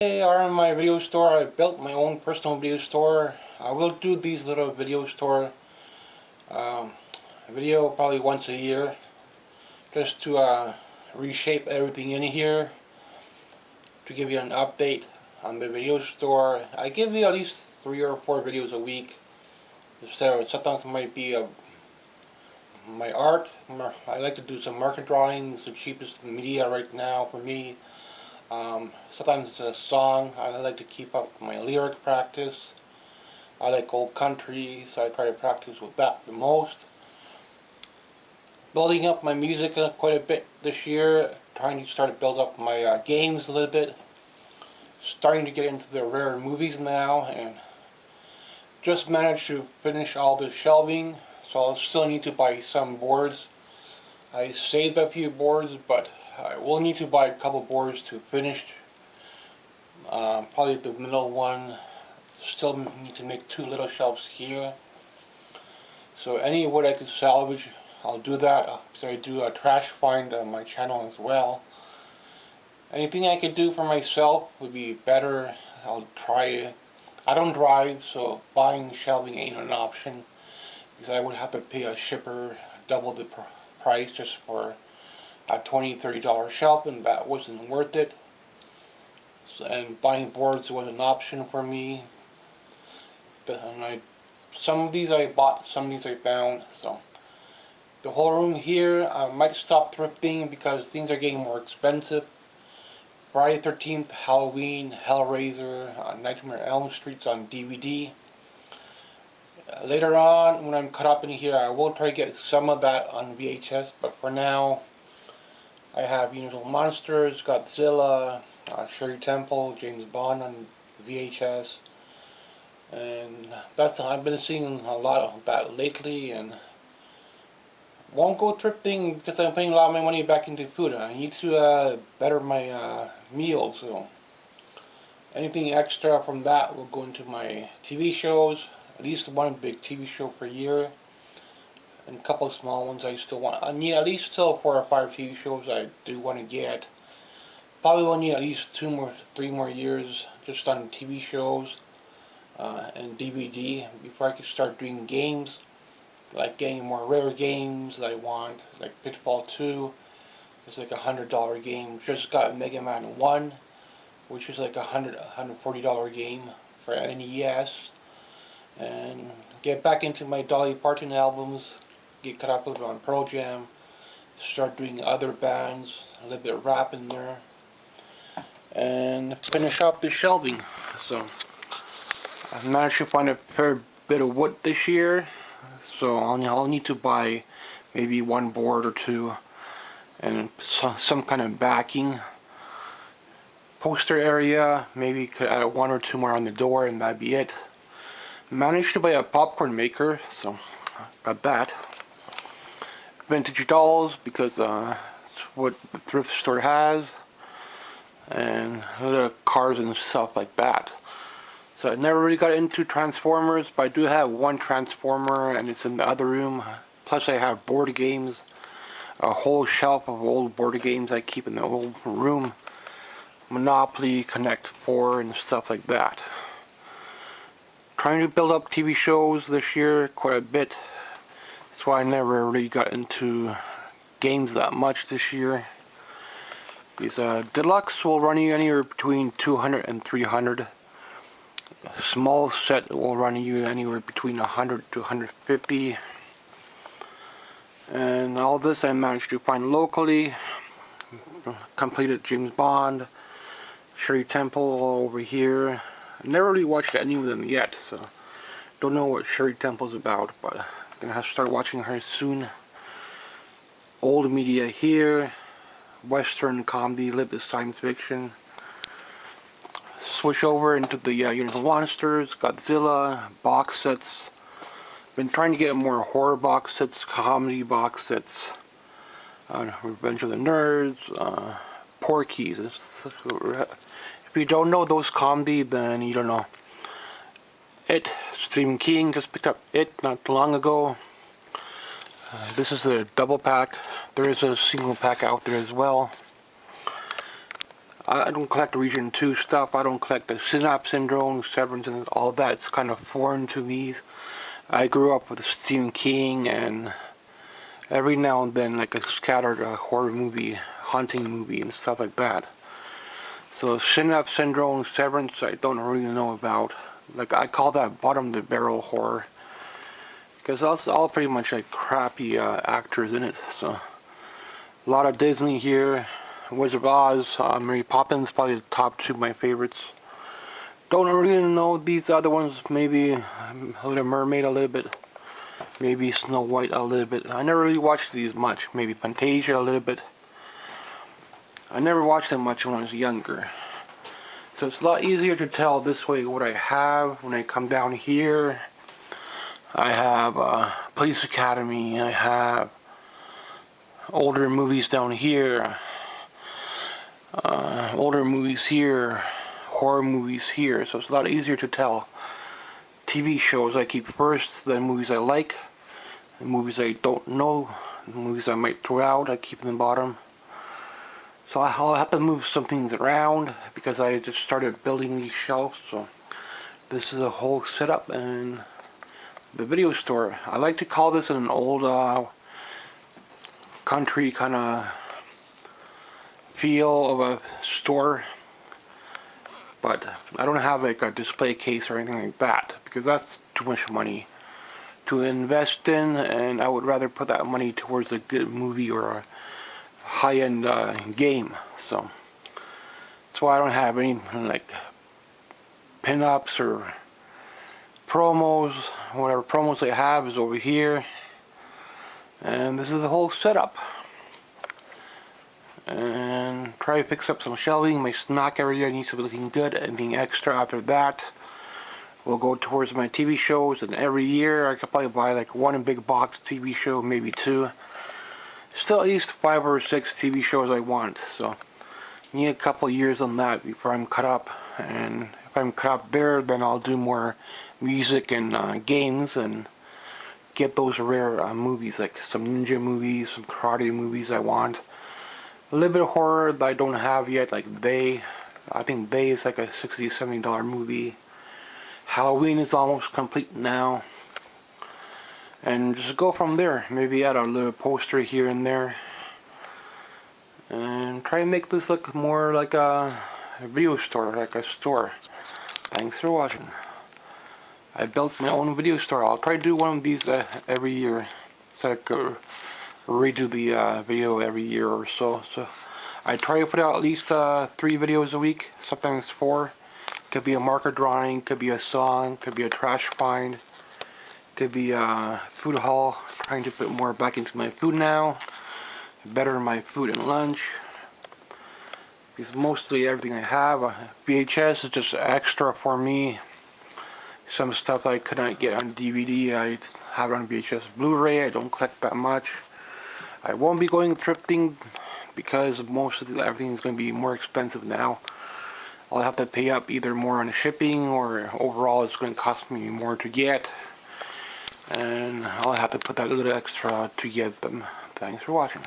Hey, are in my video store. I built my own personal video store. I will do these little video store um, video probably once a year, just to reshape everything in here, to give you an update on the video store. I give you at least 3 or 4 videos a week. So sometimes it might be my art. I like to do some market drawings, the cheapest media right now for me. Sometimes it's a song. I like to keep up my lyric practice. I like old country, so I try to practice with that the most. Building up my music quite a bit this year. Trying to start to build up my games a little bit. Starting to get into the rare movies now, and just managed to finish all the shelving. So I'll still need to buy some boards. I saved a few boards, but I will need to buy a couple boards to finish. Probably the middle one. Still need to make 2 little shelves here. So any wood I could salvage, I'll do that. So I do a trash find on my channel as well. Anything I could do for myself would be better. I'll try it. I don't drive, so buying shelving ain't an option, because I would have to pay a shipper double the price just for a $20–30 shelf, and that wasn't worth it. So, and buying boards was an option for me. And some of these I bought, some of these I found. So the whole room here, I might stop thrifting because things are getting more expensive. Friday 13th, Halloween, Hellraiser, Nightmare on Elm Street's on DVD. Later on, when I'm caught up in here, I will try to get some of that on VHS, but for now, I have Universal Monsters, Godzilla, Shirley Temple, James Bond on VHS. And I've been seeing a lot of that lately, and won't go thrifting because I'm putting a lot of my money back into food. I need to better my meals, so anything extra from that will go into my TV shows. At least one big TV show per year, and a couple of small ones I still want. I need at least still 4 or 5 TV shows I do want to get. Probably will need at least 3 more years just on TV shows. And DVD before I could start doing games, like getting more rare games that I want, like Pitfall 2. It's like $100 game. Just got Mega Man 1, which is like $140 game for NES. And get back into my Dolly Parton albums, get caught up a little bit on Pearl Jam, start doing other bands, a little bit of rap in there, and finish off the shelving. So I managed to find a fair bit of wood this year, so I'll need to buy maybe 1 board or 2, and some kind of backing. Poster area, maybe could add 1 or 2 more on the door, and that'd be it. Managed to buy a popcorn maker, so got that. Vintage dolls, because it's what the thrift store has, and other cars and stuff like that. So I never really got into Transformers, but I do have 1 Transformer, and it's in the other room. Plus I have board games, a whole shelf of old board games I keep in the old room. Monopoly, Connect 4, and stuff like that. Trying to build up TV shows this year quite a bit. That's why I never really got into games that much this year. These deluxe will run you anywhere between $200 and $300. A small set will run you anywhere between $100 to $150. And all this I managed to find locally. Completed James Bond, Shirley Temple over here. I never really watched any of them yet, so don't know what Shirley Temple's about, but I'm gonna have to start watching her soon. Old media here, Western comedy, a little bit of science fiction. Switch over into the Universal Monsters, Godzilla, box sets. Been trying to get more horror box sets, comedy box sets. Revenge of the Nerds, Porky's. If you don't know those comedy, then you don't know. It, Stephen King just picked up It not long ago. This is a double pack. There is a single pack out there as well. I don't collect Region 2 stuff. I don't collect the Synapse Syndrome, Severance, and all that. It's kind of foreign to me. I grew up with Stephen King, and every now and then, like a scattered horror movie, haunting movie, and stuff like that. So Synapse Syndrome, Severance, I don't really know about. Like, I call that bottom of the barrel horror, because that's all pretty much like crappy actors in it. So a lot of Disney here. Wizard of Oz, Mary Poppins, probably the top two of my favorites. Don't really know these other ones. Maybe Little Mermaid a little bit. Maybe Snow White a little bit. I never really watched these much. Maybe Fantasia a little bit. I never watched them much when I was younger. So it's a lot easier to tell this way what I have when I come down here. I have Police Academy. I have older movies down here. Older movies here. Horror movies here. So it's a lot easier to tell. TV shows I keep first, then movies I like. The movies I don't know. The movies I might throw out, I keep in the bottom. So I'll have to move some things around because I just started building these shelves. So this is a whole setup and the video store. I like to call this an old country kind of feel of a store. But I don't have like a display case or anything like that because that's too much money to invest in, and I would rather put that money towards a good movie or a high-end game. So that's why I don't have any like pin-ups or promos. Whatever promos I have is over here, and this is the whole setup. And try to fix up some shelving. My snack area needs to be looking good. Anything extra after that will go towards my TV shows, and every year I could probably buy like one big box TV show, maybe two. Still at least 5 or 6 TV shows I want, so need a couple years on that before I'm cut up. And if I'm cut up there, then I'll do more music and games and get those rare movies, like some ninja movies, some karate movies I want. A little bit of horror that I don't have yet, like They. I think They is like a $60, $70 movie. Halloween is almost complete now. And just go from there. Maybe add a little poster here and there. And try and make this look more like a video store, like a store. Thanks for watching. I built my own video store. I'll try to do one of these every year. So I could redo the video every year or so. So I try to put out at least 3 videos a week, sometimes 4. Could be a marker drawing, could be a song, could be a trash find, could be a food haul. Trying to put more back into my food now, better my food and lunch. Because mostly everything I have, VHS is just extra for me. Some stuff I could not get on DVD, I have it on VHS. Blu-ray, I don't collect that much. I won't be going thrifting because most of everything is going to be more expensive now. I'll have to pay up either more on shipping, or overall it's going to cost me more to get. And I'll have to put that little extra to get them. Thanks for watching.